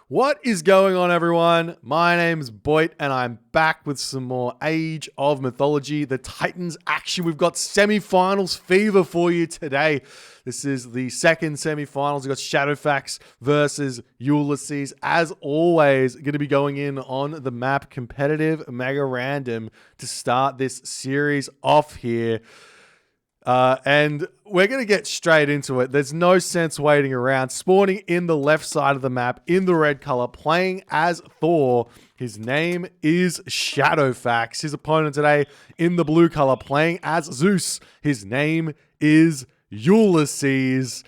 What is going on, everyone? My name's Boit, and I'm back with some more Age of Mythology, the Titans action. We've got semi-finals fever for you today. This is the second semi-finals. We've got Shadowfaxx versus Ulysses. As always, going to be going in on the map competitive mega random to start this series off here. And we're going to get straight into it. There's no sense waiting around. Spawning in the left side of the map in the red color, playing as Thor. His name is Shadowfaxx. His opponent today in the blue color, playing as Zeus. His name is Ulysses.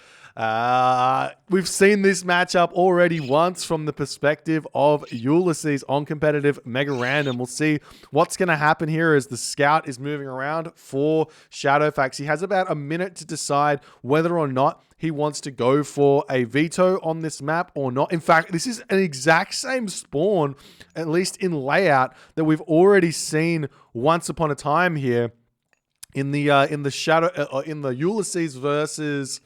We've seen this matchup already once from the perspective of Ulysses on competitive mega random. We'll see what's going to happen here as the scout is moving around for Shadowfaxx. He has about a minute to decide whether or not he wants to go for a veto on this map or not. In fact, this is an exact same spawn, at least in layout, that we've already seen once upon a time here in the Ulysses versus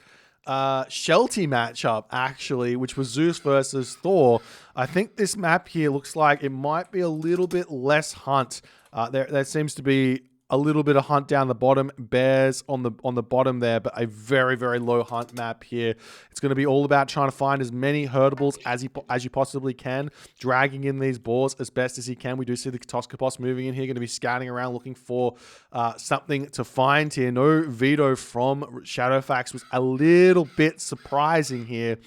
Shelty matchup, actually, which was Zeus versus Thor. I think this map here looks like it might be a little bit less hunt. There seems to be a little bit of hunt down the bottom, bears on the bottom there, but a very, very low hunt map here. It's going to be all about trying to find as many hurtables as you possibly can, dragging in these boars as best as you can. We do see the Katoskopos moving in here, going to be scouting around looking for something to find here. No veto from Shadowfaxx was a little bit surprising here.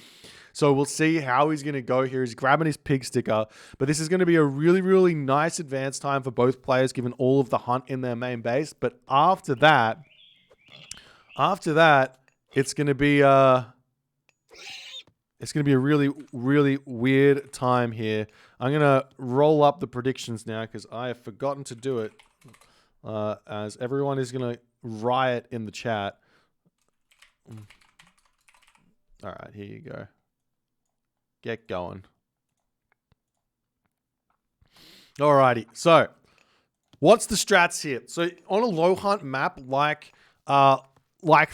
So we'll see how he's going to go here. He's grabbing his pig sticker, but this is going to be a really, really nice advance time for both players, given all of the hunt in their main base. But after that, it's going to be a really, really weird time here. I'm going to roll up the predictions now because I have forgotten to do it, as everyone is going to riot in the chat. All right, here you go. Get going. Alrighty, so what's the strats here? So on a low hunt map like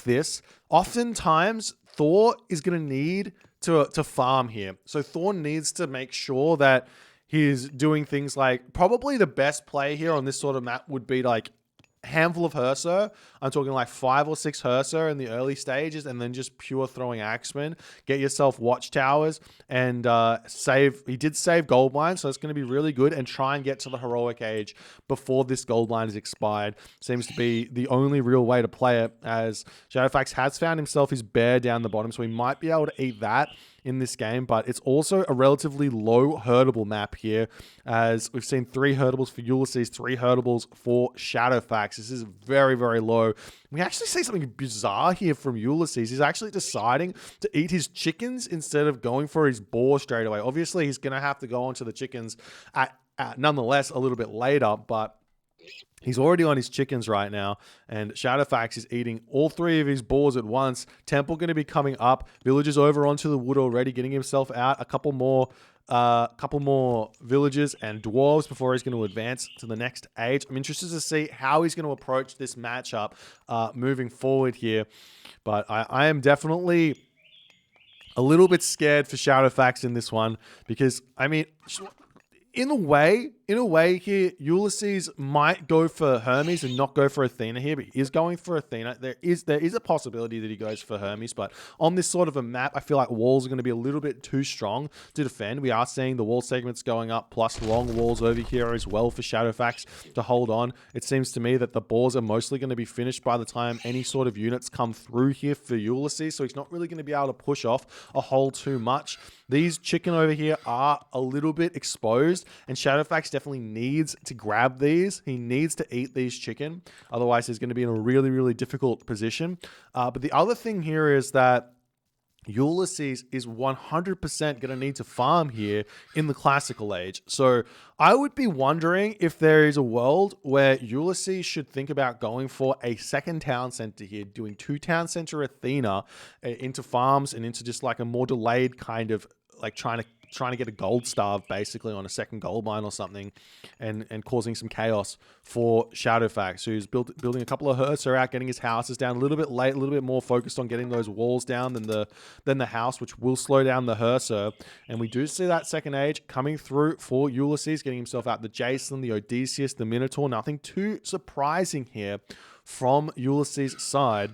this, oftentimes Thor is going to need to farm here. So Thor needs to make sure that he's doing things like, probably the best play here on this sort of map would be like handful of Herser. I'm talking like 5 or 6 Herser in the early stages, and then just pure throwing axemen. Get yourself watchtowers and save. He did save gold mine, so it's going to be really good, and try and get to the heroic age before this gold mine is expired. Seems to be the only real way to play it, as Shadowfaxx has found himself his bear down the bottom, so he might be able to eat that in this game, but it's also a relatively low hurtable map here, as we've seen 3 hurtables for Ulysses, 3 hurtables for Shadowfaxx. This is very, very low. We actually see something bizarre here from Ulysses. He's actually deciding to eat his chickens instead of going for his boar straight away. Obviously, he's going to have to go onto the chickens at nonetheless a little bit later, but he's already on his chickens right now, and Shadowfaxx is eating all 3 of his boars at once. Temple going to be coming up. Villagers over onto the wood already, getting himself out. A couple more villagers and dwarves before he's going to advance to the next age. I'm interested to see how he's going to approach this matchup moving forward here, but I am definitely a little bit scared for Shadowfaxx in this one, because, I mean, in a way here, Ulysses might go for Hermes and not go for Athena here, but he is going for Athena. There is a possibility that he goes for Hermes, but on this sort of a map, I feel like walls are going to be a little bit too strong to defend. We are seeing the wall segments going up, plus long walls over here as well for Shadowfaxx to hold on. It seems to me that the boars are mostly going to be finished by the time any sort of units come through here for Ulysses, so he's not really going to be able to push off a hole too much. These chicken over here are a little bit exposed, and Shadowfaxx definitely needs to grab these. He needs to eat these chicken. Otherwise, he's going to be in a really, really difficult position. But the other thing here is that Ulysses is 100% going to need to farm here in the classical age. So I would be wondering if there is a world where Ulysses should think about going for a second town center here, doing 2 town center Athena into farms and into just like a more delayed kind of like trying to get a gold starve basically on a second gold mine or something, and causing some chaos for Shadowfaxx, who's building a couple of Herser out, getting his houses down a little bit late, a little bit more focused on getting those walls down than the house, which will slow down the Herser. And we do see that second age coming through for Ulysses, getting himself out the Jason, the Odysseus, the Minotaur. Nothing too surprising here from Ulysses' side,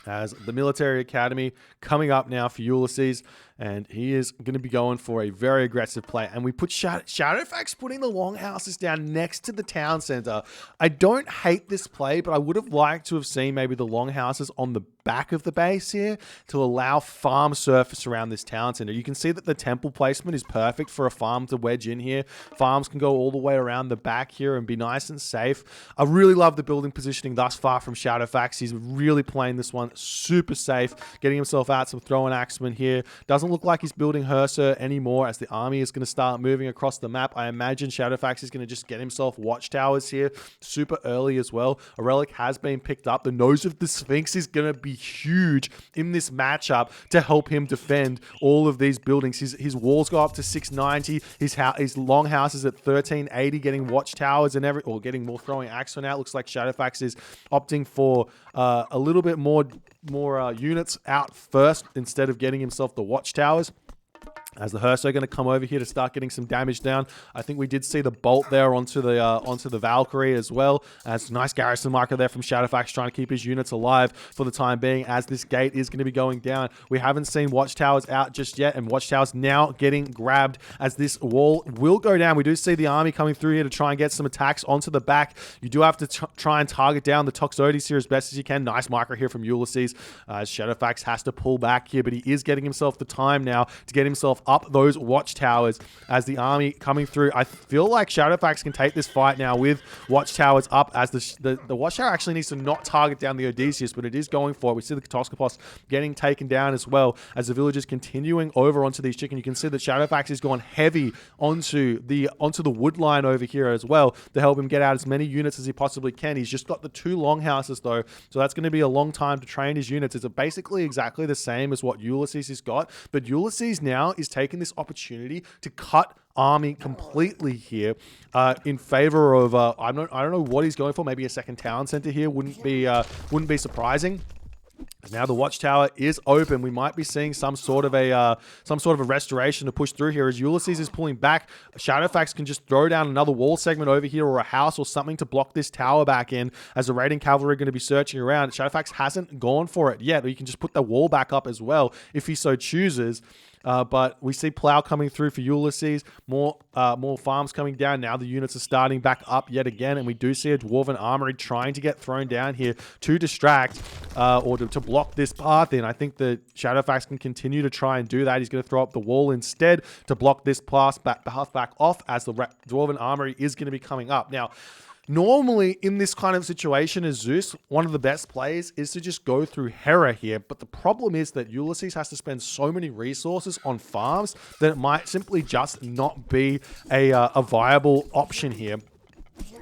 as the military academy coming up now for Ulysses, and he is going to be going for a very aggressive play. And we put Shadowfaxx putting the longhouses down next to the town center. I don't hate this play, but I would have liked to have seen maybe the longhouses on the back of the base here to allow farm surface around this town center. You can see that the temple placement is perfect for a farm to wedge in here. Farms can go all the way around the back here and be nice and safe. I really love the building positioning thus far from Shadowfaxx. He's really playing this one super safe, getting himself out some throwing axemen here. Doesn't look like he's building Herser anymore, as the army is going to start moving across the map. I imagine Shadowfaxx is going to just get himself watchtowers here super early as well. A relic has been picked up. The nose of the Sphinx is going to be huge in this matchup to help him defend all of these buildings. His walls go up to 690. His long house is at 1380, getting watchtowers and getting more throwing axemen out. Looks like Shadowfaxx is opting for a little bit more units out first instead of getting himself the watchtowers, as the Herser are going to come over here to start getting some damage down. I think we did see the bolt there onto the Valkyrie as well. As nice garrison marker there from Shadowfaxx, trying to keep his units alive for the time being, as this gate is going to be going down. We haven't seen watchtowers out just yet, and watchtowers now getting grabbed as this wall will go down. We do see the army coming through here to try and get some attacks onto the back. You do have to try and target down the Toxotes here as best as you can. Nice marker here from Ulysses. Shadowfaxx has to pull back here, but he is getting himself the time now to get himself up those watchtowers as the army coming through. I feel like Shadowfaxx can take this fight now with watchtowers up, as the watchtower actually needs to not target down the Odysseus, but it is going for it. We see the Katoskopos getting taken down as well, as the villagers continuing over onto these chicken. You can see that Shadowfaxx is going heavy onto the wood line over here as well to help him get out as many units as he possibly can. He's just got the 2 longhouses though, so that's going to be a long time to train his units. It's basically exactly the same as what Ulysses has got, but Ulysses now is taking this opportunity to cut army completely here in favor of I don't know what he's going for. Maybe a second town center here wouldn't be surprising. Now the watchtower is open. We might be seeing some sort of a restoration to push through here, as Ulysses is pulling back. Shadowfaxx can just throw down another wall segment over here, or a house or something, to block this tower back in, as the raiding cavalry are going to be searching around. Shadowfaxx hasn't gone for it yet, or you can just put the wall back up as well if he so chooses. But we see plow coming through for Ulysses. More farms coming down. Now the units are starting back up yet again, and we do see a dwarven armory trying to get thrown down here to distract or to block this path in. I think that Shadowfaxx can continue to try and do that. He's going to throw up the wall instead to block this path back off, as the dwarven armory is going to be coming up. Now, normally, in this kind of situation as Zeus, one of the best plays is to just go through Hera here. But the problem is that Ulysses has to spend so many resources on farms that it might simply just not be a viable option here,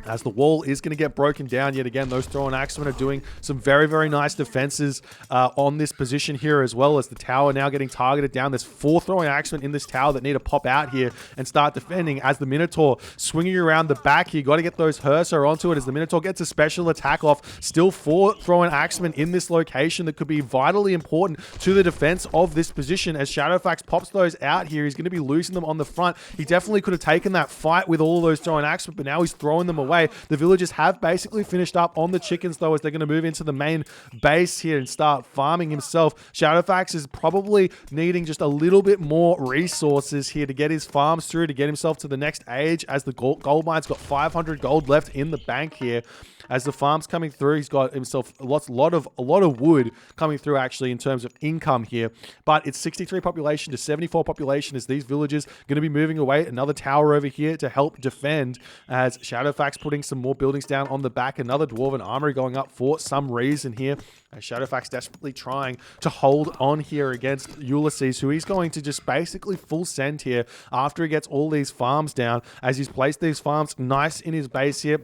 as the wall is going to get broken down yet again. Those throwing axemen are doing some very, very nice defenses on this position here, as well as the tower now getting targeted down. There's 4 throwing axemen in this tower that need to pop out here and start defending, as the Minotaur swinging around the back here. Got to get those Herser onto it, as the Minotaur gets a special attack off. Still 4 throwing axemen in this location that could be vitally important to the defense of this position. As Shadowfaxx pops those out here, he's going to be losing them on the front. He definitely could have taken that fight with all of those throwing axemen, but now he's throwing them away. The villagers have basically finished up on the chickens though, as they're going to move into the main base here and start farming himself. Shadowfaxx is probably needing just a little bit more resources here to get his farms through, to get himself to the next age, as the gold mine's got 500 gold left in the bank here. As the farm's coming through, he's got himself a lot of wood coming through actually in terms of income here. But it's 63 population to 74 population, as these villagers going to be moving away. Another tower over here to help defend, as Shadowfaxx putting some more buildings down on the back. Another dwarven armory going up for some reason here, as Shadowfaxx desperately trying to hold on here against Ulysses, who he's going to just basically full send here after he gets all these farms down, as he's placed these farms nice in his base here.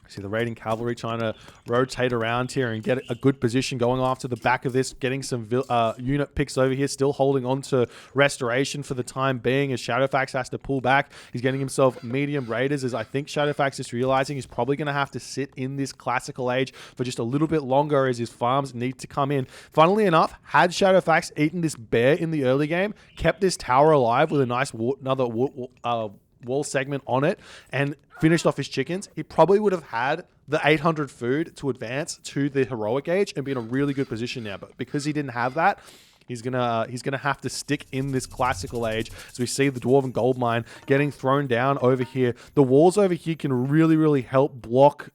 See the raiding cavalry trying to rotate around here and get a good position going after the back of this, getting some unit picks over here, still holding on to restoration for the time being as Shadowfaxx has to pull back. He's getting himself medium raiders, as I think Shadowfaxx is realizing he's probably going to have to sit in this classical age for just a little bit longer as his farms need to come in. Funnily enough, had Shadowfaxx eaten this bear in the early game, kept this tower alive with a nice another wall segment on it, and finished off his chickens, he probably would have had the 800 food to advance to the heroic age and be in a really good position now. But because he didn't have that, he's gonna have to stick in this classical age. So we see the dwarven gold mine getting thrown down over here. The walls over here can really help block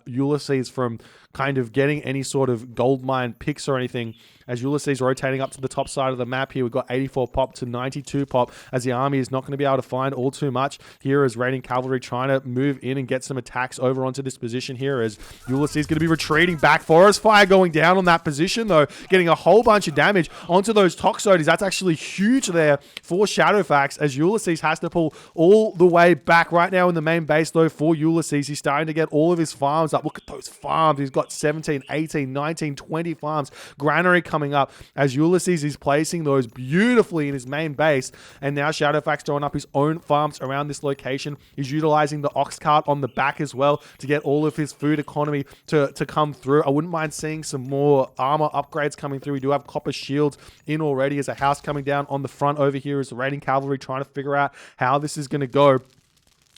Ulysses from kind of getting any sort of gold mine picks or anything. As Ulysses rotating up to the top side of the map here, we've got 84 pop to 92 pop, as the army is not going to be able to find all too much here as raiding cavalry trying to move in and get some attacks over onto this position here, as Ulysses is going to be retreating back. Forest fire going down on that position though, getting a whole bunch of damage onto those toxotes. That's actually huge there for Shadowfaxx, as Ulysses has to pull all the way back right now in the main base though for Ulysses. He's starting to get all of his farms up. Look at those farms. He's got 17, 18, 19, 20 farms. Granary coming up as Ulysses is placing those beautifully in his main base, and now Shadowfaxx throwing up his own farms around this location. He's utilizing the ox cart on the back as well to get all of his food economy to come through. I wouldn't mind seeing some more armor upgrades coming through. We do have copper shields in already, as a house coming down on the front over here as the raiding cavalry trying to figure out how this is going to go.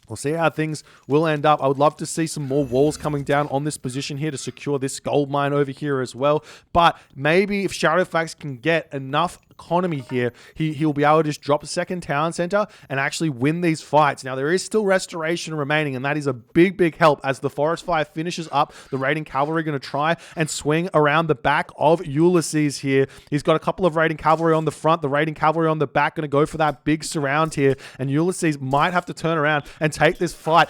We'll see how things will end up. I would love to see some more walls coming down on this position here to secure this gold mine over here as well. But maybe if Shadowfaxx can get enough economy here, he'll be able to just drop a second town center and actually win these fights. Now, there is still restoration remaining, and that is a big help. As the forest fire finishes up, the raiding cavalry going to try and swing around the back of Ulysses here. He's got a couple of raiding cavalry on the front, the raiding cavalry on the back, going to go for that big surround here, and Ulysses might have to turn around and take this fight.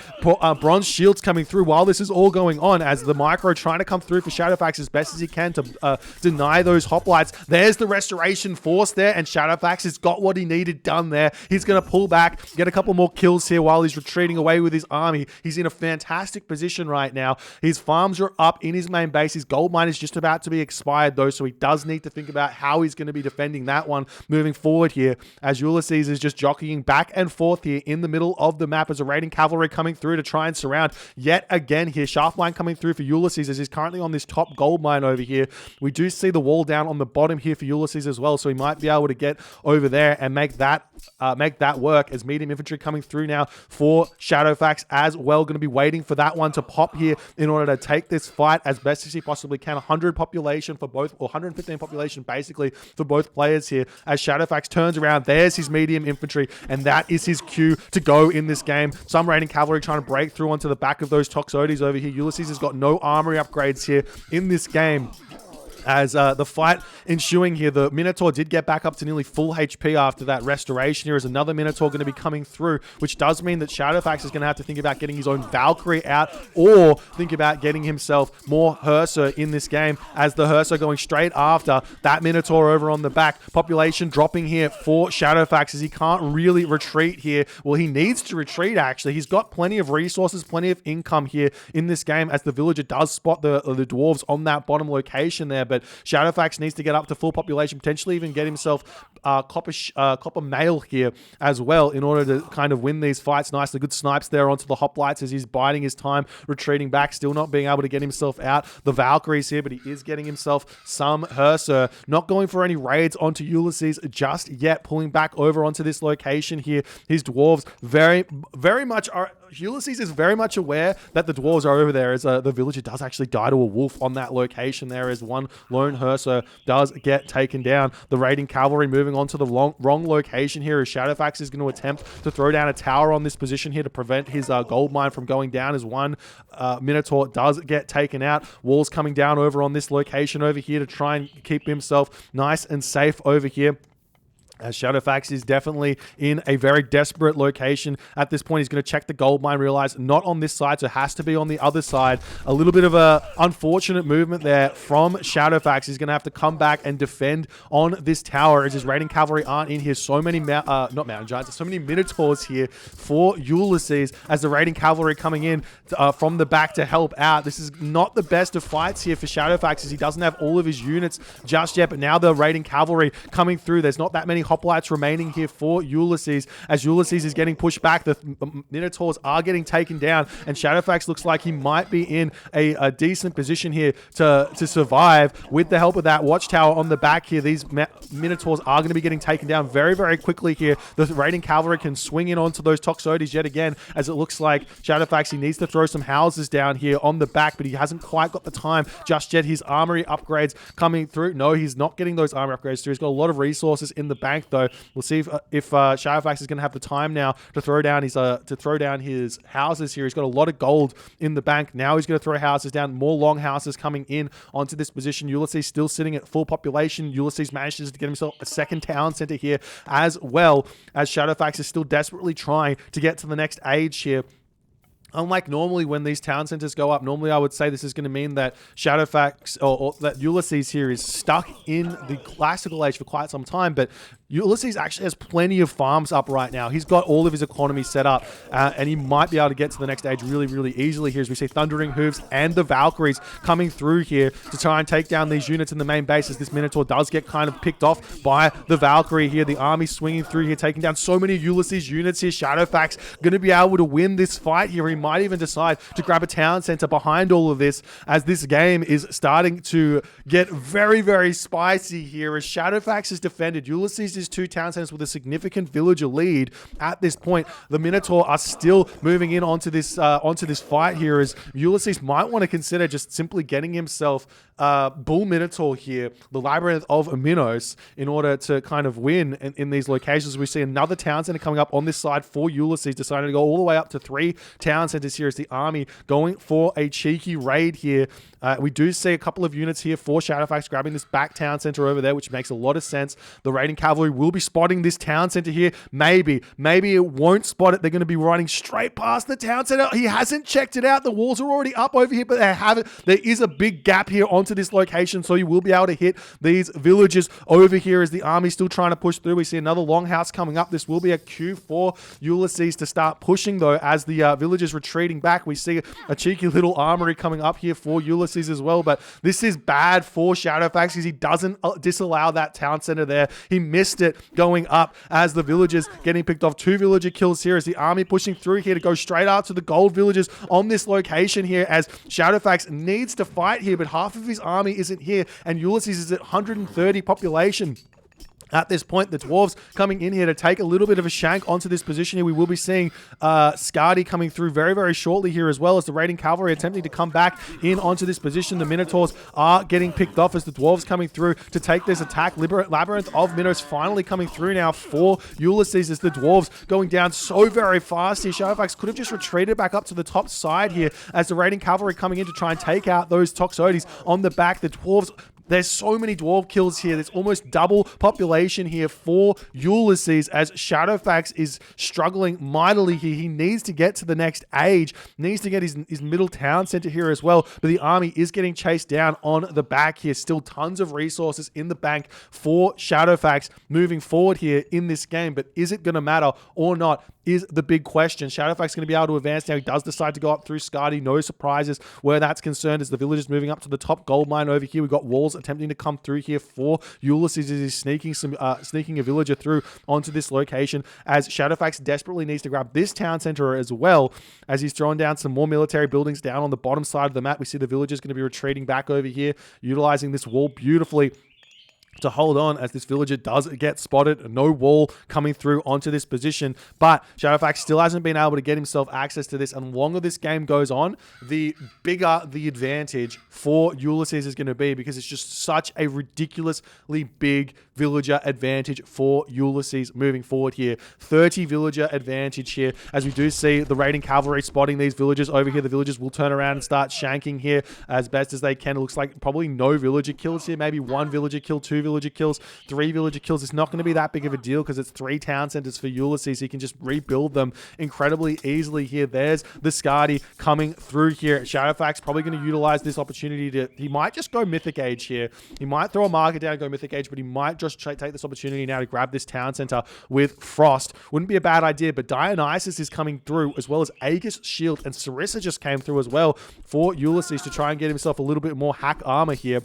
Bronze shields coming through while this is all going on, as the micro trying to come through for Shadowfaxx as best as he can to deny those hoplites. There's the restoration force there, and Shadowfaxx has got what he needed done there. He's going to pull back, get a couple more kills here while he's retreating away with his army. He's in a fantastic position right now. His farms are up in his main base. His gold mine is just about to be expired though, so he does need to think about how he's going to be defending that one moving forward here, as Ulysses is just jockeying back and forth here in the middle of the map as a raiding cavalry coming through to try and surround yet again here. Shaft line coming through for Ulysses as he's currently on this top gold mine over here. We do see the wall down on the bottom here for Ulysses as well, so he might be able to get over there and make that work, as medium infantry coming through now for Shadowfaxx as well. Going to be waiting for that one to pop here in order to take this fight as best as he possibly can. 100 population for both, or 115 population basically for both players here, as Shadowfaxx turns around. There's his medium infantry, and that is his cue to go in this game. Some raiding cavalry trying to break through onto the back of those toxotes over here. Ulysses has got no armory upgrades here in this game. As the fight ensuing here, the Minotaur did get back up to nearly full HP after that restoration. Here is another Minotaur going to be coming through, which does mean that Shadowfaxx is going to have to think about getting his own Valkyrie out, or think about getting himself more Hersa in this game, as the Hersa going straight after that Minotaur over on the back. Population dropping here for Shadowfaxx as he can't really retreat here. Well, he needs to retreat actually. He's got plenty of resources, plenty of income here in this game, as the villager does spot the dwarves on that bottom location there. But Shadowfaxx needs to get up to full population, potentially even get himself copper mail here as well in order to kind of win these fights. Nicely good snipes there onto the hoplites as he's biding his time, retreating back, still not being able to get himself out. The Valkyries here, but he is getting himself some Hersa. Not going for any raids onto Ulysses just yet, pulling back over onto this location here. His dwarves very much are... Ulysses is very much aware that the dwarves are over there, as the villager does actually die to a wolf on that location there, as one lone Hersa does get taken down. The raiding cavalry moving on to the wrong location here, as Shadowfaxx is going to attempt to throw down a tower on this position here to prevent his gold mine from going down, as one Minotaur does get taken out. Walls coming down over on this location over here to try and keep himself nice and safe over here, As Shadowfaxx is definitely in a very desperate location at this point. He's going to check the gold mine, realize not on this side, so it has to be on the other side. A little bit of a unfortunate movement there from Shadowfaxx. He's going to have to come back and defend on this tower as his raiding cavalry aren't in here. So many, not mountain giants, so many minotaurs here for Ulysses as the raiding cavalry coming in from the back to help out. This is not the best of fights here for Shadowfaxx as he doesn't have all of his units just yet, but now the raiding cavalry coming through. There's not that many hoplites remaining here for Ulysses as Ulysses is getting pushed back. The minotaurs are getting taken down, and Shadowfaxx looks like he might be in a decent position here to survive with the help of that watchtower on the back here. These minotaurs are going to be getting taken down very, very quickly here. The raiding cavalry can swing in onto those toxotes yet again, as it looks like Shadowfaxx, he needs to throw some houses down here on the back, but he hasn't quite got the time just yet. His armory upgrades coming through. No, he's not getting those armory upgrades through. He's got a lot of resources in the bank though. We'll see if Shadowfaxx is going to have the time now to throw down his houses here. He's got a lot of gold in the bank. Now he's going to throw houses down. More long houses coming in onto this position. Ulysses still sitting at full population. Ulysses manages to get himself a second town center here as well, as Shadowfaxx is still desperately trying to get to the next age here. Unlike normally when these town centers go up, normally I would say this is going to mean that Shadowfaxx or that Ulysses here is stuck in the classical age for quite some time, but Ulysses actually has plenty of farms up right now. He's got all of his economy set up, and he might be able to get to the next age really, really easily here as we see Thundering Hooves and the Valkyries coming through here to try and take down these units in the main base, as this Minotaur does get kind of picked off by the Valkyrie here. The army swinging through here, taking down so many Ulysses units here. Shadowfaxx going to be able to win this fight here. He might even decide to grab a town center behind all of this, as this game is starting to get very, very spicy here as Shadowfaxx is defended. Ulysses is 2 town centers with a significant villager lead at this point. The Minotaur are still moving in onto this fight here, as Ulysses might want to consider just simply getting himself Bull Minotaur here, the Labyrinth of Minos, in order to kind of win in these locations. We see another town center coming up on this side for Ulysses, deciding to go all the way up to 3 town centers here as the army going for a cheeky raid here. We do see a couple of units here for Shadowfaxx grabbing this back town center over there, which makes a lot of sense. The raiding cavalry will be spotting this town center here. Maybe it won't spot it. They're going to be running straight past the town center. He hasn't checked it out. The walls are already up over here, but they haven't. There is a big gap here onto this location, so you will be able to hit these villages over here as the army's still trying to push through. We see another longhouse coming up. This will be a cue for Ulysses to start pushing though, as the villagers retreating back. We see a cheeky little armory coming up here for Ulysses as well, but this is bad for Shadowfaxx because he doesn't disallow that town center there. He missed it going up as the villagers getting picked off. 2 villager kills here as the army pushing through here to go straight up to the gold villagers on this location here, as Shadowfaxx needs to fight here, but half of his army isn't here, and Ulysses is at 130 population. At this point, the dwarves coming in here to take a little bit of a shank onto this position here. We will be seeing Skadi coming through very, very shortly here, as well as the raiding cavalry attempting to come back in onto this position. The Minotaurs are getting picked off as the dwarves coming through to take this attack. Labyrinth of Minos finally coming through now for Ulysses, as the dwarves going down so very fast here. Shadowfaxx could have just retreated back up to the top side here, as the raiding cavalry coming in to try and take out those toxotes on the back. The dwarves, there's so many dwarf kills here. There's almost double population here for Ulysses, as Shadowfaxx is struggling mightily here. He needs to get to the next age, needs to get his middle town center here as well, but the army is getting chased down on the back here. Still tons of resources in the bank for Shadowfaxx moving forward here in this game, but is it going to matter or not is the big question. Shadowfaxx going to be able to advance now. He does decide to go up through Skadi. No surprises where that's concerned, as the villagers moving up to the top gold mine over here. We've got walls attempting to come through here for Ulysses as he's sneaking a villager through onto this location, as Shadowfaxx desperately needs to grab this town center as well, as he's throwing down some more military buildings down on the bottom side of the map. We see the villagers going to be retreating back over here, utilizing this wall beautifully to hold on, as this villager does get spotted. No wall coming through onto this position, but Shadowfaxx still hasn't been able to get himself access to this, and the longer this game goes on, the bigger the advantage for Ulysses is going to be, because it's just such a ridiculously big villager advantage for Ulysses moving forward here. 30 villager advantage here, as we do see the raiding cavalry spotting these villagers over here. The villagers will turn around and start shanking here as best as they can. It looks like probably no villager kills here, maybe 1 villager kill, 2 2 villager kills, 3 villager kills. It's not going to be that big of a deal because it's 3 town centers for Ulysses. He can just rebuild them incredibly easily here. There's the Skadi coming through here. Shadowfaxx probably going to utilize this opportunity to, he might just go Mythic Age here. He might throw a market down and go Mythic Age, but he might just take this opportunity now to grab this town center with Frost. Wouldn't be a bad idea, but Dionysus is coming through as well as Aegis Shield, and Sarissa just came through as well for Ulysses to try and get himself a little bit more hack armor here.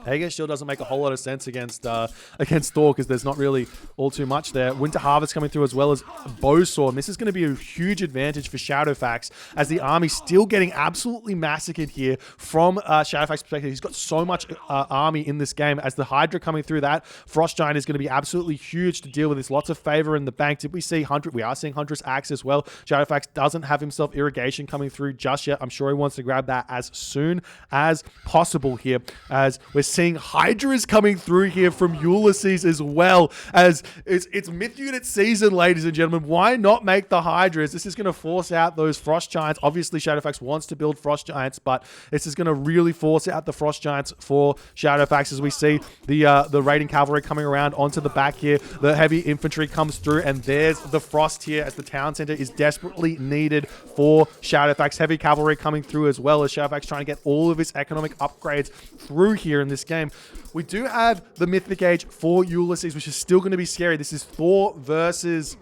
Aegis Shield doesn't make a whole lot of sense against Thor because there's not really all too much there. Winter Harvest coming through as well as Bowsword. And this is going to be a huge advantage for Shadowfaxx as the army's still getting absolutely massacred here from Shadowfaxx's perspective. He's got so much army in this game. As the Hydra coming through that, Frost Giant is going to be absolutely huge to deal with. There's lots of favor in the bank. Did we see Hunter? We are seeing Huntress Axe as well. Shadowfaxx doesn't have himself Irrigation coming through just yet. I'm sure he wants to grab that as soon as possible here, as we're seeing Hydras coming through here from Ulysses as well. As it's Myth Unit season, ladies and gentlemen. Why not make the Hydras? This is going to force out those Frost Giants. Obviously, Shadowfaxx wants to build Frost Giants, but this is going to really force out the Frost Giants for Shadowfaxx as we see the raiding cavalry coming around onto the back here. The heavy infantry comes through, and there's the Frost here as the town center is desperately needed for Shadowfaxx. Heavy cavalry coming through as well as Shadowfaxx trying to get all of its economic upgrades through here in this game. We do have the Mythic Age for Ulysses, which is still going to be scary. This is Thor versus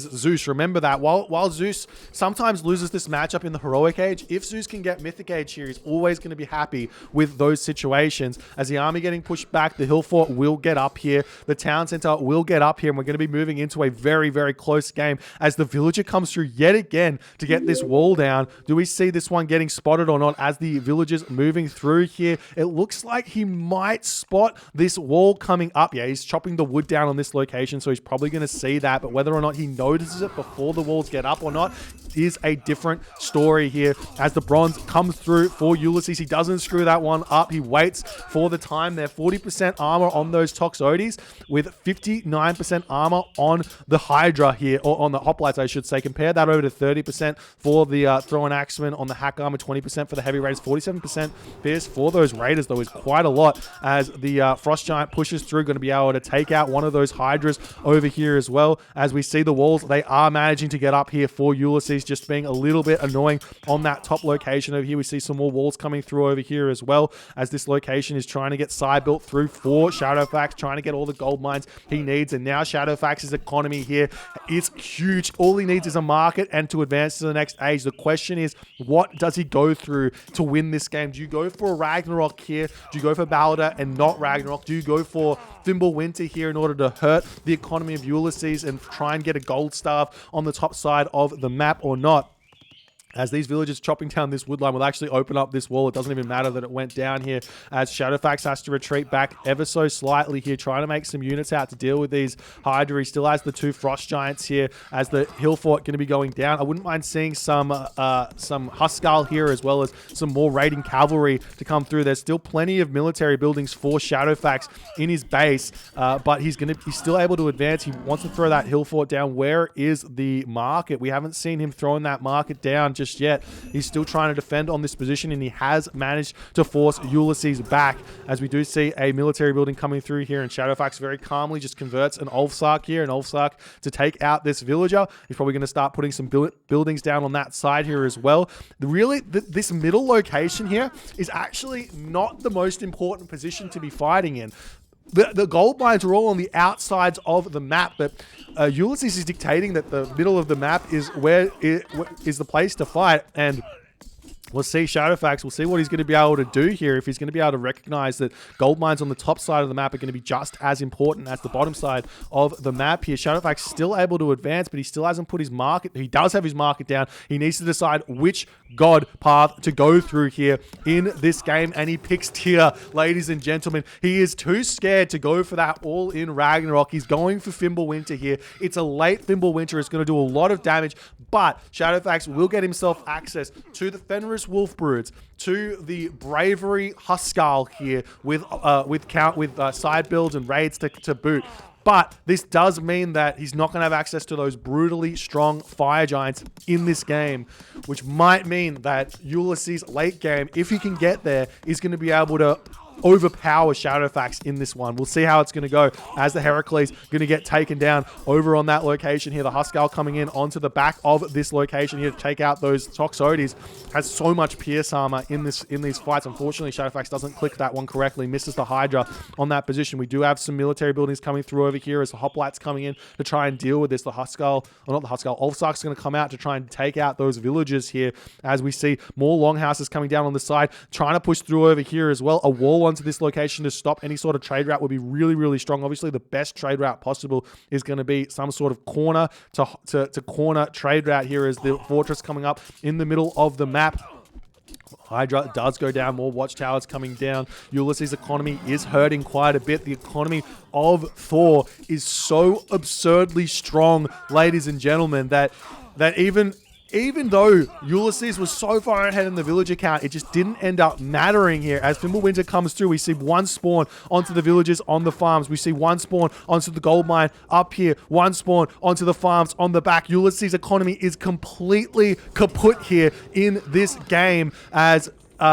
Zeus. Remember that. While Zeus sometimes loses this matchup in the Heroic Age, if Zeus can get Mythic Age here, he's always going to be happy with those situations. As the army getting pushed back, the hill fort will get up here. The town center will get up here, and we're going to be moving into a very, very close game as the villager comes through yet again to get this wall down. Do we see this one getting spotted or not as the villagers moving through here? It looks like he might spot this wall coming up. Yeah, he's chopping the wood down on this location, so he's probably going to see that, but whether or not he notices it before the walls get up or not is a different story here. As the bronze comes through for Ulysses, he doesn't screw that one up. He waits for the time there. 40% armor on those Toxotes with 59% armor on the Hydra here, or on the Hoplites, I should say. Compare that over to 30% for the Thrown Axeman on the Hack Armor, 20% for the Heavy Raiders, 47% Pierce for those Raiders, though, is quite a lot as the Frost Giant pushes through, going to be able to take out one of those Hydras over here as well. As we see the walls, they are managing to get up here for Ulysses, just being a little bit annoying on that top location over here. We see some more walls coming through over here as well, as this location is trying to get side built through for Shadowfaxx, trying to get all the gold mines he needs. And now Shadowfaxx's economy here is huge. All he needs is a market and to advance to the next age. The question is, what does he go through to win this game? Do you go for a Ragnarok here? Do you go for Balder and not Ragnarok? Do you go for Fimbulwinter here in order to hurt the economy of Ulysses and try and get a gold staff on the top side of the map or not? As these villagers chopping down this wood line will actually open up this wall. It doesn't even matter that it went down here, as Shadowfaxx has to retreat back ever so slightly here, trying to make some units out to deal with these Hydra. He still has the 2 Frost Giants here as the hill fort going to be going down. I wouldn't mind seeing some Huskarl here, as well as some more raiding cavalry to come through. There's still plenty of military buildings for Shadowfaxx in his base, but he's still able to advance. He wants to throw that hill fort down. Where is the market? We haven't seen him throwing that market down just yet. He's still trying to defend on this position, and he has managed to force Ulysses back, as we do see a military building coming through here, and Shadowfaxx very calmly just converts an Ulfsark here, an Ulfsark to take out this villager. He's probably going to start putting some buildings down on that side here as well. This middle location here is actually not the most important position to be fighting in. The gold mines are all on the outsides of the map, but Ulysses is dictating that the middle of the map is where is the place to fight, and we'll see Shadowfaxx. We'll see what he's going to be able to do here, if he's going to be able to recognize that gold mines on the top side of the map are going to be just as important as the bottom side of the map here. Shadowfaxx still able to advance, but he still hasn't put his market. He does have his market down. He needs to decide which god path to go through here in this game, and he picks Tyr, ladies and gentlemen. He is too scared to go for that all-in Ragnarok. He's going for Fimbulwinter here. It's a late Fimbulwinter. It's going to do a lot of damage, but Shadowfaxx will get himself access to the Fenris Wolf Broods, to the Bravery Huskarl here with side builds and raids to boot. But this does mean that he's not going to have access to those brutally strong fire giants in this game, which might mean that Ulysses late game, if he can get there, is going to be able to overpower Shadowfaxx in this one. We'll see how it's going to go as the Heracles going to get taken down over on that location here. The Huskarl coming in onto the back of this location here to take out those Toxotes. Has so much pierce armor in these fights. Unfortunately, Shadowfaxx doesn't click that one correctly. Misses the Hydra on that position. We do have some military buildings coming through over here as the Hoplites coming in to try and deal with this. The Huskarl, or not the Huskarl, Ulfsark's going to come out to try and take out those villages here as we see more longhouses coming down on the side, trying to push through over here as well. A wall onto this location to stop any sort of trade route would be really, really strong. Obviously, the best trade route possible is going to be some sort of corner to corner trade route here as the fortress coming up in the middle of the map. Hydra does go down, more watchtowers coming down. Ulysses' economy is hurting quite a bit. The economy of Thor is so absurdly strong, ladies and gentlemen, that even though Ulysses was so far ahead in the villager count, it just didn't end up mattering here. As Fimbulwinter comes through, we see one spawn onto the villages on the farms. We see one spawn onto the gold mine up here. One spawn onto the farms on the back. Ulysses' economy is completely kaput here in this game as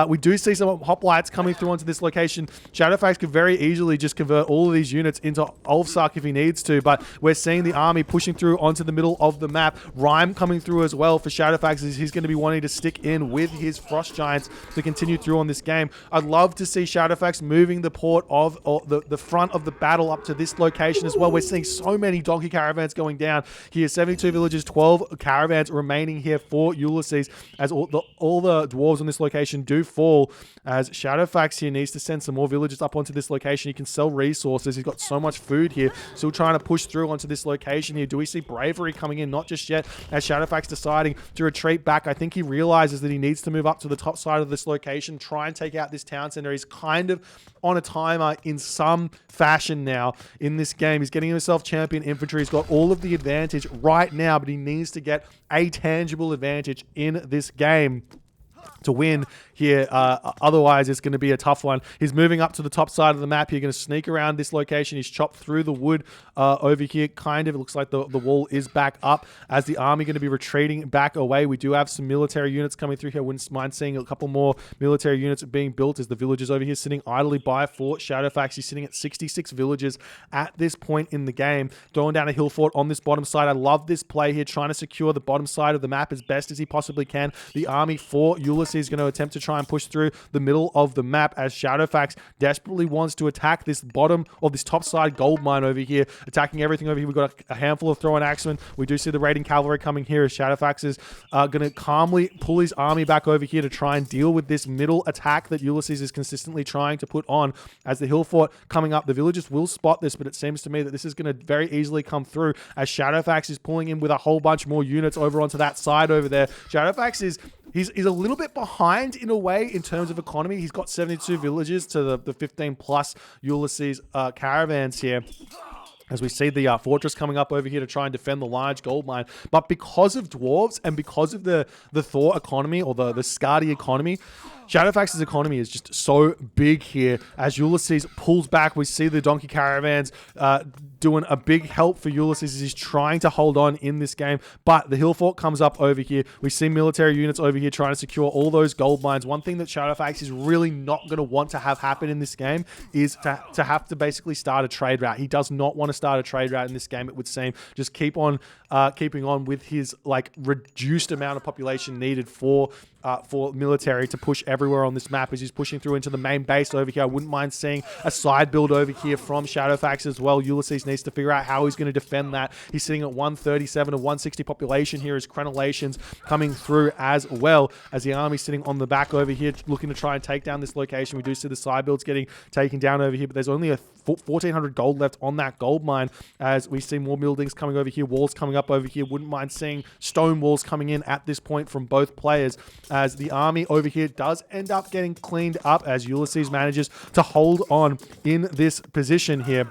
we do see some hoplites coming through onto this location. Shadowfaxx could very easily just convert all of these units into Ulfsark if he needs to, but we're seeing the army pushing through onto the middle of the map. Rhyme coming through as well for Shadowfaxx as he's going to be wanting to stick in with his Frost Giants to continue through on this game. I'd love to see Shadowfaxx moving the port of the front of the battle up to this location as well. We're seeing so many donkey caravans going down here. 72 villages, 12 caravans remaining here for Ulysses as all the dwarves on this location do fall, as Shadowfaxx here needs to send some more villagers up onto this location. He can sell resources. He's got so much food here. Still trying to push through onto this location here. Do we see bravery coming in? Not just yet, as Shadowfaxx deciding to retreat back. I think he realizes that he needs to move up to the top side of this location, try and take out this town center. He's kind of on a timer in some fashion now in this game. He's getting himself champion infantry. He's got all of the advantage right now, but he needs to get a tangible advantage in this game to win here. Otherwise, it's going to be a tough one. He's moving up to the top side of the map. You're going to sneak around this location. He's chopped through the wood over here. Kind of, it looks like the wall is back up as the army going to be retreating back away. We do have some military units coming through here. Wouldn't mind seeing a couple more military units being built as the villagers over here sitting idly by fort. Shadowfaxx is sitting at 66 villages at this point in the game, throwing down a hill fort on this bottom side. I love this play here, trying to secure the bottom side of the map as best as he possibly can. The army for Ulysses is going to attempt to try and push through the middle of the map as Shadowfaxx desperately wants to attack this bottom or this top side gold mine over here, attacking everything over here. We've got a handful of throwing axemen. We do see the raiding cavalry coming here as Shadowfaxx is going to calmly pull his army back over here to try and deal with this middle attack that Ulysses is consistently trying to put on. As the hill fort coming up, the villagers will spot this, but it seems to me that this is going to very easily come through as Shadowfaxx is pulling in with a whole bunch more units over onto that side over there. Shadowfaxx is He's a little bit behind in a way in terms of economy. He's got 72 villages to the 15 plus Ulysses caravans here. As we see the fortress coming up over here to try and defend the large gold mine. But because of dwarves and because of the Thor economy or the Skadi economy, Shadowfaxx's economy is just so big here. As Ulysses pulls back, we see the donkey caravans doing a big help for Ulysses as he's trying to hold on in this game. But the hill fort comes up over here. We see military units over here trying to secure all those gold mines. One thing that Shadowfaxx is really not going to want to have happen in this game is to have to basically start a trade route. He does not want to start a trade route in this game, it would seem. Just keep on keeping on with his reduced amount of population needed for military to push everywhere on this map as he's pushing through into the main base over here. I wouldn't mind seeing a side build over here from Shadowfaxx as well. Ulysses needs to figure out how he's going to defend that. He's sitting at 137 to 160 population here as crenellations coming through as well as the army sitting on the back over here looking to try and take down this location. We do see the side builds getting taken down over here, but there's only a 1,400 gold left on that gold mine as we see more buildings coming over here, walls coming up over here. Wouldn't mind seeing stone walls coming in at this point from both players as the army over here does end up getting cleaned up as Ulysses manages to hold on in this position here.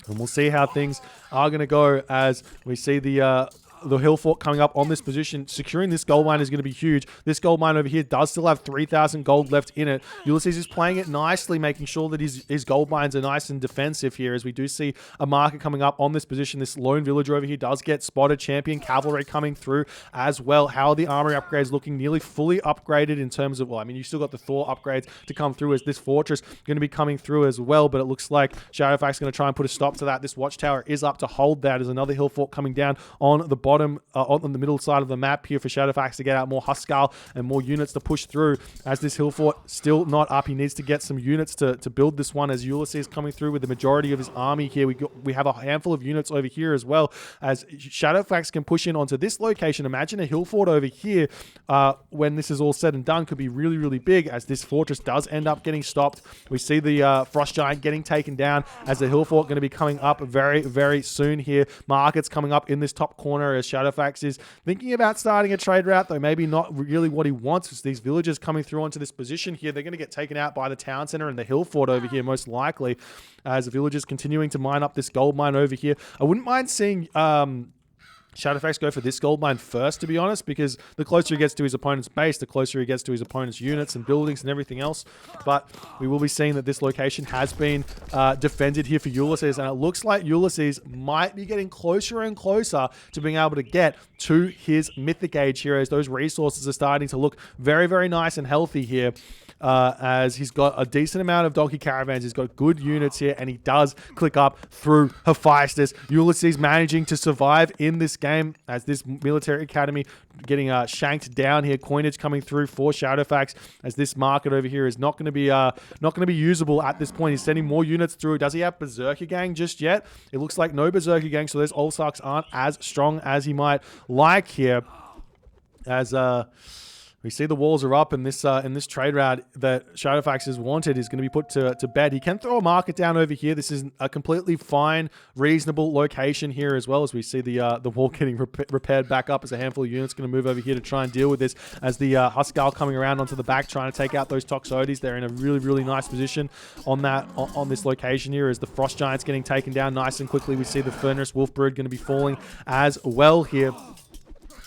And we'll see how things are going to go as we see the the hill fort coming up on this position. Securing this gold mine is going to be huge. This gold mine over here does still have 3,000 gold left in it. Ulysses is playing it nicely, making sure that his gold mines are nice and defensive here, as we do see a market coming up on this position. This lone villager over here does get spotted. Champion cavalry coming through as well. How are the armory upgrades looking? Nearly fully upgraded in terms of, well, I mean, you still got the Thor upgrades to come through, as this fortress going to be coming through as well, but it looks like Shadowfaxx is going to try and put a stop to that. This watchtower is up to hold that. There's another hill fort coming down on the bottom, on the middle side of the map here for Shadowfaxx to get out more Huskal and more units to push through, as this hill fort still not up. He needs to get some units to build this one, as Ulysses coming through with the majority of his army here. We have a handful of units over here as well, as Shadowfaxx can push in onto this location. Imagine a hill fort over here when this is all said and done could be really, really big, as this fortress does end up getting stopped. We see the frost giant getting taken down, as the hill fort going to be coming up very, very soon here. Markets coming up in this top corner, as Shadowfaxx is thinking about starting a trade route, though maybe not really what he wants, because these villagers coming through onto this position here, they're going to get taken out by the town center and the hill fort over here, most likely, as the villagers continuing to mine up this gold mine over here. I wouldn't mind seeing Shadowfaxx go for this gold mine first, to be honest, because the closer he gets to his opponent's base, the closer he gets to his opponent's units and buildings and everything else. But we will be seeing that this location has been defended here for Ulysses, and it looks like Ulysses might be getting closer and closer to being able to get to his Mythic Age heroes. Those resources are starting to look very, very nice and healthy here. As he's got a decent amount of donkey caravans, he's got good units here, and he does click up through Hephaestus. Ulysses managing to survive in this game, as this military academy getting shanked down here. Coinage coming through for Shadowfaxx, as this market over here is not going to be usable at this point. He's sending more units through. Does he have Berserker Gang just yet? It looks like no Berserker Gang, so those Olsarks aren't as strong as he might like here, as we see the walls are up, and this trade route that Shadowfaxx has wanted is going to be put to bed. He can throw a market down over here. This is a completely fine, reasonable location here, as well, as we see the wall getting repaired back up, as a handful of units going to move over here to try and deal with this, as the Huskal coming around onto the back trying to take out those Toxotes. They're in a really, really nice position on this location here, as the Frost Giant's getting taken down nice and quickly. We see the Furnace Wolfbrood going to be falling as well here,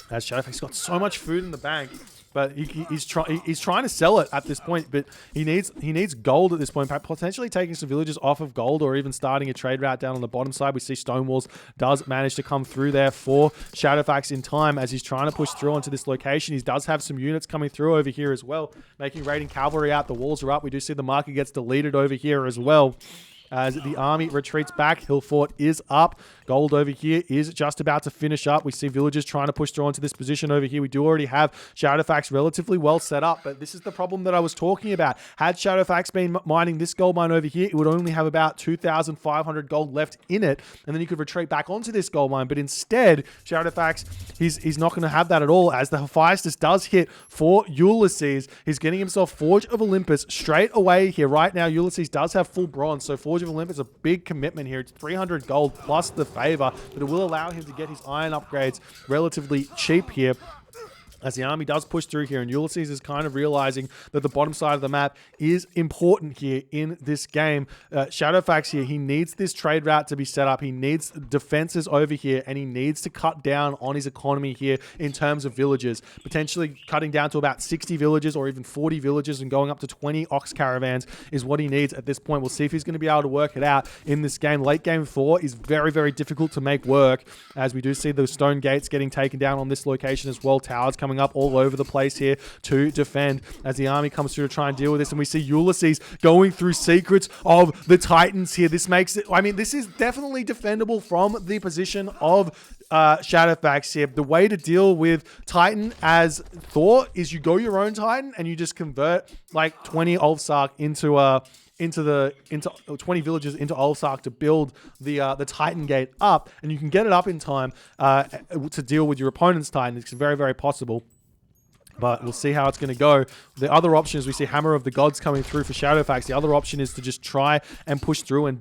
as Shadowfaxx got so much food in the bank. But he's trying to sell it at this point, but he needs gold at this point. Potentially taking some villages off of gold, or even starting a trade route down on the bottom side. We see Stonewalls does manage to come through there for Shadowfaxx in time, as he's trying to push through onto this location. He does have some units coming through over here as well, making raiding cavalry out. The walls are up. We do see the market gets deleted over here as well, as the army retreats back. Hill fort is up. Gold over here is just about to finish up. We see villagers trying to push through onto this position over here. We do already have Shadowfaxx relatively well set up, but this is the problem that I was talking about. Had Shadowfaxx been mining this gold mine over here, it would only have about 2,500 gold left in it, and then you could retreat back onto this gold mine. But instead, Shadowfaxx, he's not going to have that at all, as the Hephaestus does hit for Ulysses. He's getting himself Forge of Olympus straight away here. Right now, Ulysses does have full bronze, so Forge of Olympus is a big commitment here. It's 300 gold plus the favor, but it will allow him to get his iron upgrades relatively cheap here, as the army does push through here, and Ulysses is kind of realizing that the bottom side of the map is important here in this game. Shadowfaxx here, he needs this trade route to be set up. He needs defenses over here, and he needs to cut down on his economy here in terms of villages. Potentially cutting down to about 60 villages or even 40 villages and going up to 20 ox caravans is what he needs at this point. We'll see if he's going to be able to work it out in this game. Late game Thor is very, very difficult to make work, as we do see the stone gates getting taken down on this location as well. Towers coming up all over the place here to defend, as the army comes through to try and deal with this. And we see Ulysses going through secrets of the Titans here. This makes it, I mean, this is definitely defendable from the position of Shadowfaxx here. The way to deal with Titan as Thor is you go your own Titan and you just convert like 20 Ulfsark into 20 villages into Ulfsark to build the Titan Gate up, and you can get it up in time to deal with your opponent's Titan. It's very, very possible. But we'll see how it's going to go. The other option is we see Hammer of the Gods coming through for Shadowfaxx. The other option is to just try and push through and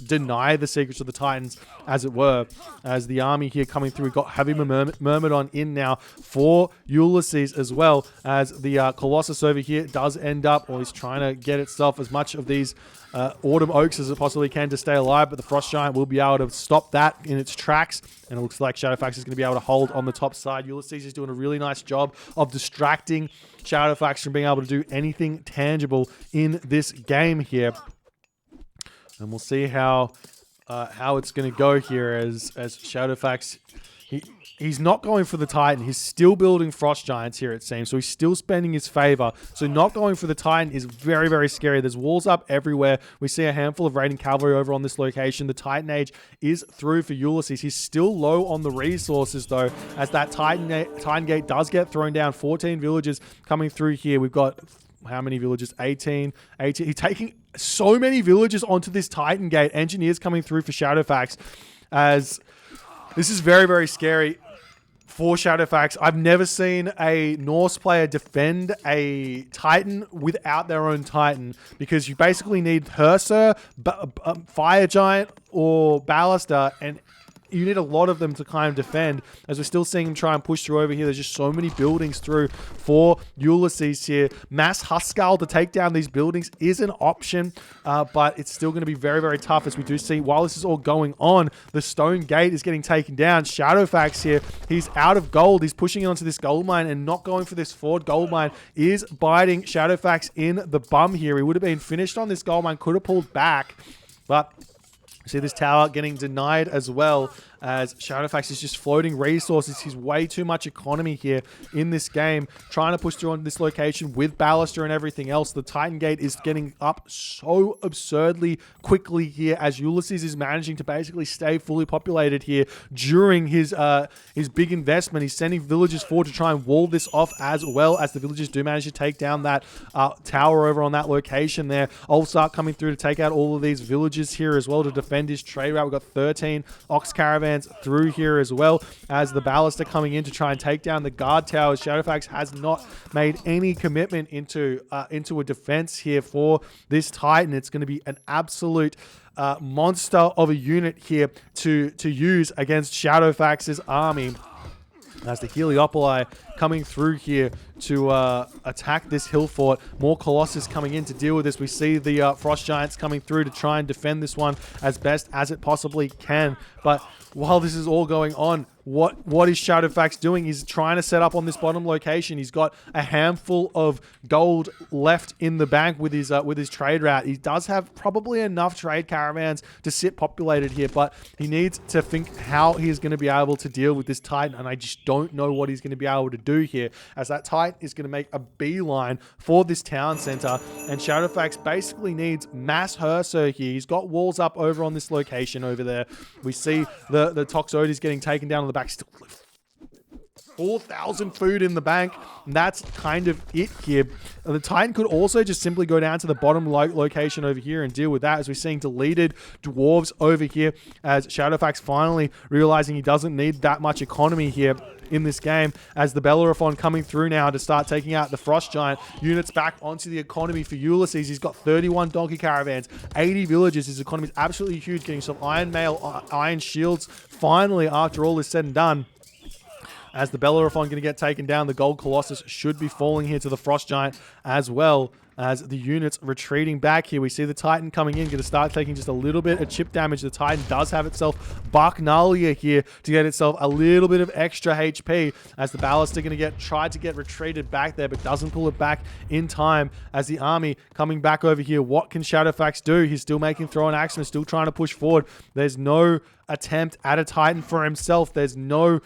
deny the secrets of the Titans, as it were. As the army here coming through, we've got Heavy Myrmidon in now for Ulysses, as well as the Colossus over here does end up, or he's trying to get itself as much of these Autumn Oaks as it possibly can to stay alive, but the Frost Giant will be able to stop that in its tracks, and it looks like Shadowfaxx is going to be able to hold on the top side. Ulysses is doing a really nice job of distracting Shadowfaxx from being able to do anything tangible in this game here. And we'll see how it's going to go here as Shadowfaxx, he's not going for the Titan. He's still building Frost Giants here, it seems. So he's still spending his favor. So not going for the Titan is very, very scary. There's walls up everywhere. We see a handful of raiding cavalry over on this location. The Titan Age is through for Ulysses. He's still low on the resources, though, as that Titan Gate does get thrown down. 14 villages coming through here. We've got... how many villages? 18. He's taking so many villages onto this Titan Gate. Engineers coming through for Shadowfaxx, as this is very, very scary for Shadowfaxx. I've never seen a Norse player defend a Titan without their own Titan, because you basically need Herser, Fire Giant, or Ballaster, and you need a lot of them to kind of defend, as we're still seeing him try and push through over here. There's just so many buildings through for Ulysses here. Mass Huskarl to take down these buildings is an option, but it's still going to be very, very tough, as we do see while this is all going on, the Stone Gate is getting taken down. Shadowfaxx here, he's out of gold. He's pushing onto this gold mine and not going for this forward gold mine is biting Shadowfaxx in the bum here. He would have been finished on this gold mine, could have pulled back, but... see this tower getting denied as well, as Shadowfaxx is just floating resources. He's way too much economy here in this game, trying to push through on this location with Ballaster and everything else. The Titan Gate is getting up so absurdly quickly here, as Ulysses is managing to basically stay fully populated here during his big investment. He's sending villagers forward to try and wall this off, as well as the villagers do manage to take down that tower over on that location there. Ulysses coming through to take out all of these villagers here as well to defend his trade route. We've got 13 ox caravans through here as well, as the Ballaster coming in to try and take down the guard towers. Shadowfaxx has not made any commitment into a defense here for this Titan. It's going to be an absolute monster of a unit here to use against Shadowfaxx's army, as the Heliopoli coming through here to attack this hill fort. More Colossus coming in to deal with this. We see the Frost Giants coming through to try and defend this one as best as it possibly can. But while this is all going on, what is Shadowfaxx doing? He's trying to set up on this bottom location. He's got a handful of gold left in the bank with his trade route. He does have probably enough trade caravans to sit populated here, but he needs to think how he is going to be able to deal with this Titan, and I just don't know what he's going to be able to do here, as that Titan is going to make a beeline for this town center, and Shadowfaxx basically needs mass Herser here. He's got walls up over on this location over there. We see the Toxotes getting taken down on the back. Still 4,000 food in the bank, and that's kind of it here. The Titan could also just simply go down to the bottom location over here and deal with that, as we're seeing deleted dwarves over here, as Shadowfaxx finally realizing he doesn't need that much economy here in this game, as the Bellerophon coming through now to start taking out the Frost Giant. Units back onto the economy for Ulysses. He's got 31 donkey caravans, 80 villages. His economy is absolutely huge, getting some iron mail, iron shields finally after all is said and done. As the Bellerophon going to get taken down, the Gold Colossus should be falling here to the Frost Giant, as well as the units retreating back here. We see the Titan coming in, going to start taking just a little bit of chip damage. The Titan does have itself Bacchanalia here to get itself a little bit of extra HP, as the Ballaster going to tried to get retreated back there, but doesn't pull it back in time. As the army coming back over here, what can Shadowfaxx do? He's still making throwing axemen, still trying to push forward. There's no attempt at a Titan for himself. There's no,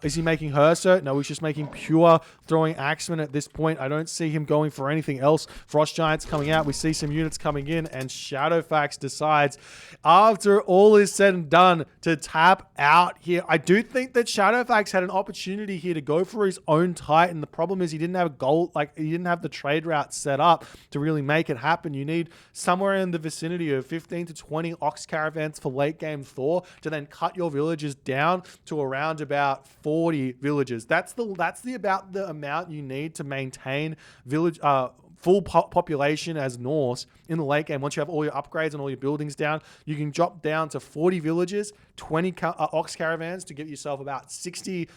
is he making Herser? No, he's just making pure throwing axemen at this point. I don't see him going for anything else. Frost Giants coming out. We see some units coming in, and Shadowfaxx decides, after all is said and done, to tap out here. I do think that Shadowfaxx had an opportunity here to go for his own Titan. The problem is he didn't have gold, he didn't have the trade route set up to really make it happen. You need somewhere in the vicinity of 15 to 20 ox caravans for late game Thor to then cut your villages down to around about 40 villages. That's about the amount you need to maintain village full population as Norse in the late game. Once you have all your upgrades and all your buildings down, you can drop down to 40 villages, 20 ox caravans to give yourself about 60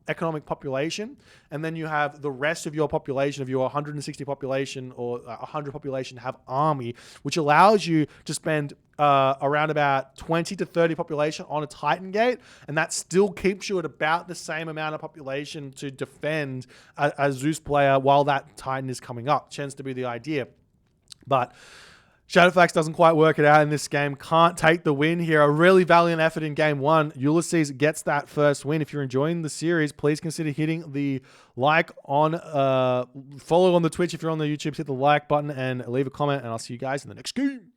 economic population, and then you have the rest of your population, of your 160 population or 100 population, have army, which allows you to spend around about 20 to 30 population on a Titan gate, and that still keeps you at about the same amount of population to defend a Zeus player while that Titan is coming up. Tends to be the idea. But Shadowfaxx doesn't quite work it out in this game. Can't take the win here. A really valiant effort in game one. Ulysses gets that first win. If you're enjoying the series, please consider hitting the like on, follow on the Twitch. If you're on the YouTube, hit the like button and leave a comment, and I'll see you guys in the next game.